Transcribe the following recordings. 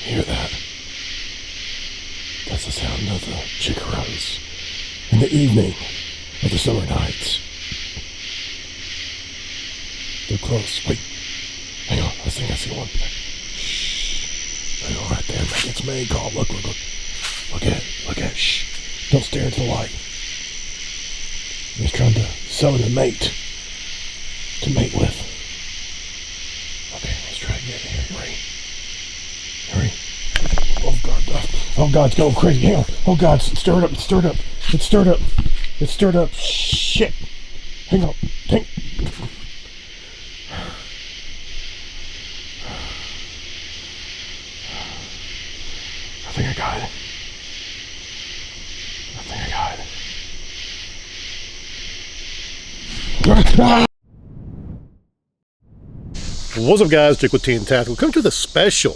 Hear that? That's the sound of the chicros in the evening of the summer nights. They're close. Wait. Hang on. I think I see one. Shh. Hang on right there. Maybe it's mating call. Look. Look at it. Look at it. Shh. Don't stare into the light. He's trying to summon a mate to mate with. Okay, let's try again here. Hurry. Oh God, it's going crazy. Hang on. Oh God, it's stirred up. Shit. Hang on. I think I got it. What's up, guys? Chicro and Tactical. Come to the special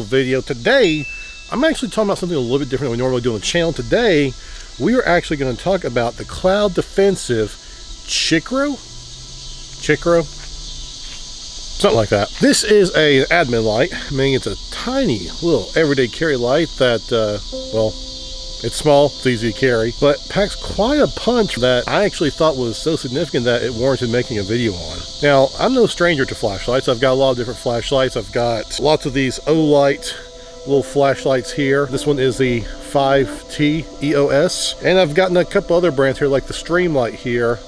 video. Today, I'm actually talking about something a little bit different than we normally do on the channel. Today, we are actually going to talk about the Cloud Defensive Chicro? Something like that. This is an admin light, meaning it's a tiny little everyday carry light that, well, it's small, it's easy to carry, but packs quite a punch that I actually thought was so significant that it warranted making a video on. Now, I'm no stranger to flashlights. I've got a lot of different flashlights. I've got lots of these O-light little flashlights here. This one is the 5T EOS, and I've gotten a couple other brands here, like the Streamlight here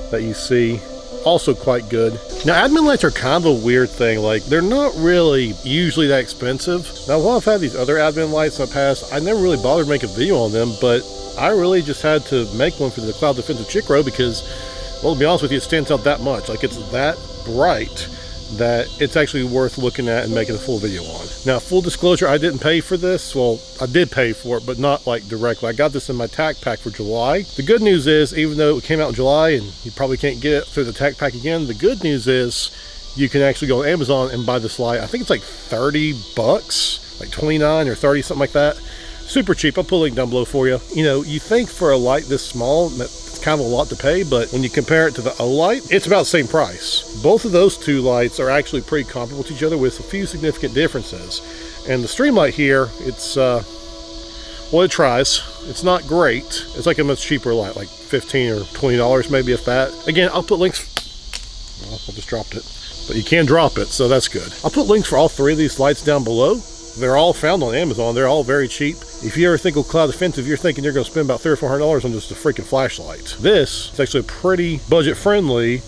that you see. Also quite good. Now, admin lights are kind of a weird thing. Like, they're not really usually that expensive. Now, while I've had these other admin lights in the past, I never really bothered to make a video on them, but I really just had to make one for the Cloud Defensive Chicro because, well, to be honest with you, it stands out that much. Like, it's that bright that it's actually worth looking at and making a full video on. Now, full disclosure, I didn't pay for this. Well, I did pay for it, but not like directly. I got this in my tack pack for July. The good news is, even though it came out in July and you probably can't get it through the tack pack again, the good news is you can actually go on Amazon and buy this light. I think it's like 30 bucks, like 29 or 30, something like that. Super cheap. I'll put a link down below for you. You know, you think for a light this small, it's kind of a lot to pay, but when you compare it to the O-light, it's about the same price. Both of those two lights are actually pretty comparable to each other with a few significant differences. And the Streamlight here, it's, well, it tries. It's not great. It's like a much cheaper light, like $15 or $20 maybe, if that. Again, I'll put links. Well, I just dropped it. But you can drop it, so that's good. I'll put links for all three of these lights down below. They're all found on Amazon. They're all very cheap. If you ever think of Cloud Defensive, you're thinking you're going to spend about $300 or $400 on just a freaking flashlight. This is actually a pretty budget-friendly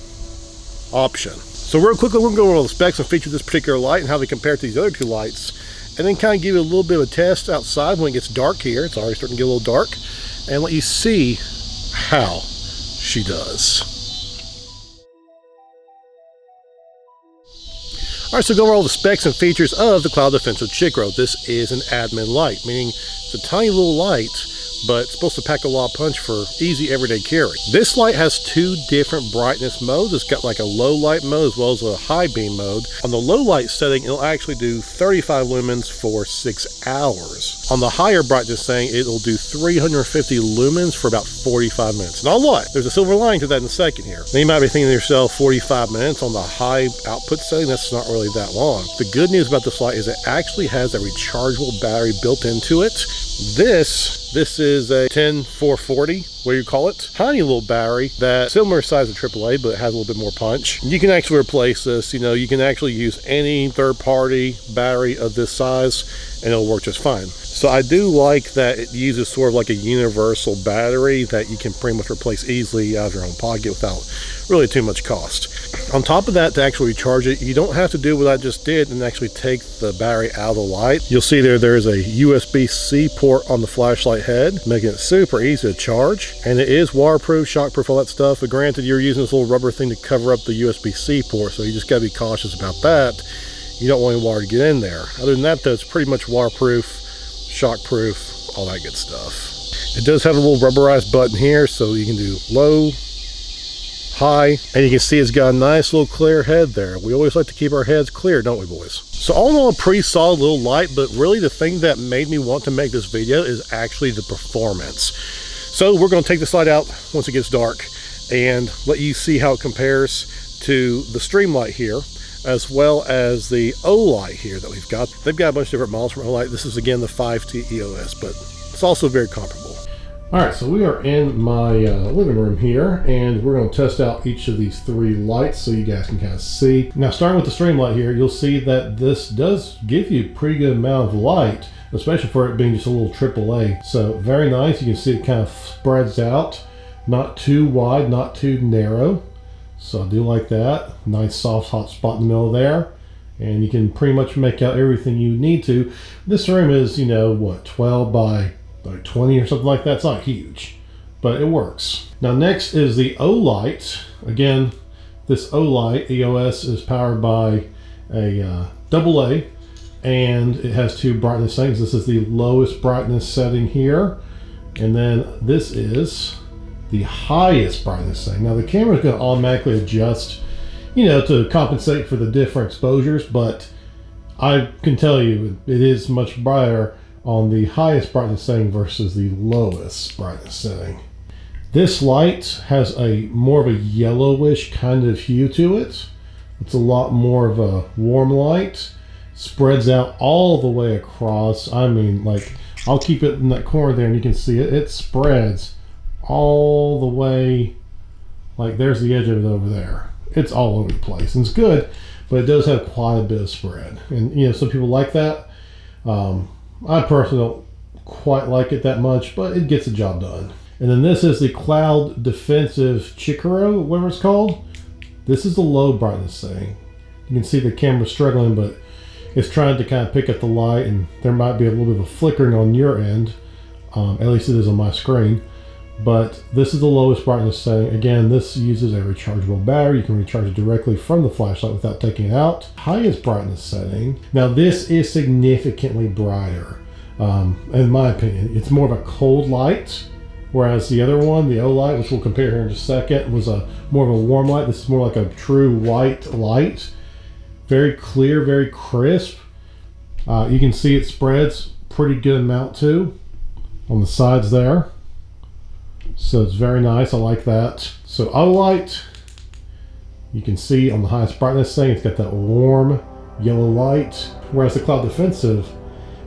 option. So real quickly, we're going to go over all the specs and features of this particular light and how they compare to these other two lights, and then kind of give you a little bit of a test outside when it gets dark here. It's already starting to get a little dark, and let you see how she does. All right, so go over all the specs and features of the Cloud Defensive Chicro. This is an admin light, meaning it's a tiny little light, but it's supposed to pack a lot of punch for easy everyday carry. This light has two different brightness modes. It's got like a low light mode as well as a high beam mode. On the low light setting, it'll actually do 35 lumens for 6 hours. On the higher brightness setting, it'll do 350 lumens for about 45 minutes. Not a lot. There's a silver lining to that in a second here. Now you might be thinking to yourself, 45 minutes on the high output setting, that's not really that long. The good news about this light is it actually has a rechargeable battery built into it. This is a 10440, what do you call it? Tiny little battery that's similar size to AAA, but it has a little bit more punch. You can actually replace this. You know, you can actually use any third-party battery of this size and it'll work just fine. So I do like that it uses sort of like a universal battery that you can pretty much replace easily out of your own pocket without really too much cost. On top of that, to actually recharge it, you don't have to do what I just did and actually take the battery out of the light. You'll see there's a USB-C port on the flashlight head, making it super easy to charge. And it is waterproof, shockproof, all that stuff. But granted, you're using this little rubber thing to cover up the USB-C port, so you just gotta be cautious about that. You don't want any water to get in there. Other than that, though, it's pretty much waterproof, shockproof, all that good stuff. It does have a little rubberized button here, so you can do low, high, and you can see it's got a nice little clear head there. We always like to keep our heads clear, don't we, boys? So all in all, a pretty solid little light, but really the thing that made me want to make this video is actually the performance. So we're going to take this light out once it gets dark and let you see how it compares to the Streamlight here. as well as the O-Light here that we've got. They've got a bunch of different models from O-Light. This is again the 5T EOS, but it's also very comparable. All right, so we are in my living room here, and we're going to test out each of these 3 lights so you guys can kind of see. Now, starting with the Streamlight here, you'll see that this does give you a pretty good amount of light, especially for it being just a little AAA. So very nice. You can see it kind of spreads out, not too wide, not too narrow. So I do like that. Nice soft hot spot in the middle there. And you can pretty much make out everything you need to. This room is, you know, what, 12 by like 20 or something like that. It's not huge, but it works. Now next is the O-Light. Again, this O-Light EOS is powered by a AA, and it has 2 brightness settings. This is the lowest brightness setting here, and then this is the highest brightness setting. Now the camera is going to automatically adjust, you know, to compensate for the different exposures, but I can tell you it is much brighter on the highest brightness setting versus the lowest brightness setting. This light has a more of a yellowish kind of hue to it. It's a lot more of a warm light. Spreads out all the way across. I mean, like, I'll keep it in that corner there and you can see it. It spreads all the way, like there's the edge of it over there. It's all over the place, and it's good, but it does have quite a bit of spread. And you know, some people like that. I personally don't quite like it that much, but it gets the job done. And then this is the Cloud Defensive Chicro, whatever it's called. This is the low brightness setting. You can see the camera struggling, but it's trying to kind of pick up the light, and there might be a little bit of a flickering on your end. At least it is on my screen. But this is the lowest brightness setting. Again, this uses a rechargeable battery. You can recharge it directly from the flashlight without taking it out. Highest brightness setting. Now this is significantly brighter. In my opinion, it's more of a cold light, whereas the other one, the O-Light, which we'll compare here in just a second, was a more of a warm light. This is more like a true white light. Very clear, very crisp. You can see it spreads pretty good amount too on the sides there. So it's very nice. I like that. So O-Light, you can see on the highest brightness setting, it's got that warm yellow light, whereas the Cloud Defensive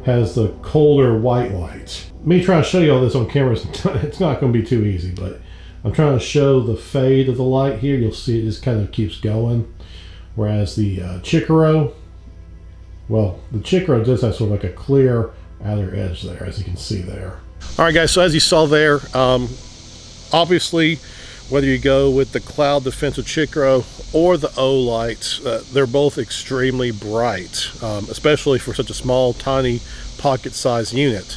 has the colder white light. Me trying to show you all this on camera, it's not going to be too easy, but I'm trying to show the fade of the light here. You'll see it just kind of keeps going. Whereas the Chicro, well, the Chicro does have sort of like a clear outer edge there, as you can see there. All right, guys, so as you saw there, obviously, whether you go with the Cloud Defensive Chicro or the O-Light, they're both extremely bright, especially for such a small, tiny, pocket-sized unit.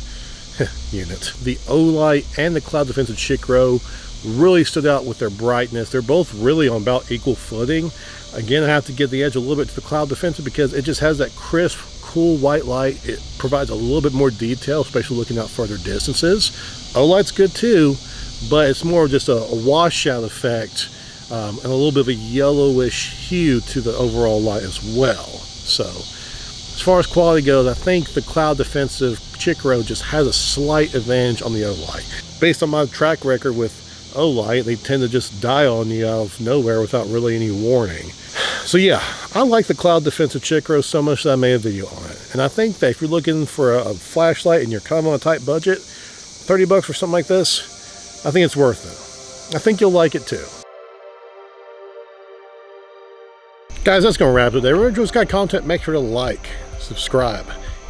The O-Light and the Cloud Defensive Chicro really stood out with their brightness. They're both really on about equal footing. Again, I have to give the edge a little bit to the Cloud Defensive because it just has that crisp, cool white light. It provides a little bit more detail, especially looking out further distances. O-Light's good too, but it's more of just a washout effect and a little bit of a yellowish hue to the overall light as well. So as far as quality goes, I think the Cloud Defensive Chicro just has a slight advantage on the O-Light. Based on my track record with O-Light, they tend to just die on you out of nowhere without really any warning. So yeah, I like the Cloud Defensive Chicro so much that I made a video on it. And I think that if you're looking for a flashlight and you're kind of on a tight budget, 30 bucks for something like this, I think it's worth it. I think you'll like it too. Guys, that's going to wrap it there. If you enjoyed this kind of content, make sure to like, subscribe,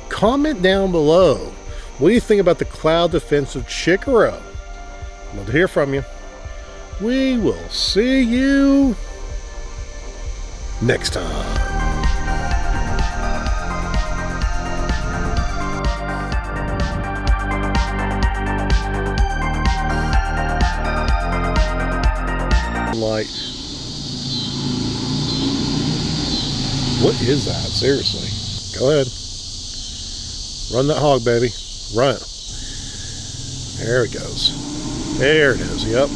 comment down below. What do you think about the Cloud Defensive Chicro? I'd love to hear from you. We will see you next time. Light. What is that? Seriously. Go ahead. Run that hog, baby. Run it. There it goes. There it is. Yep.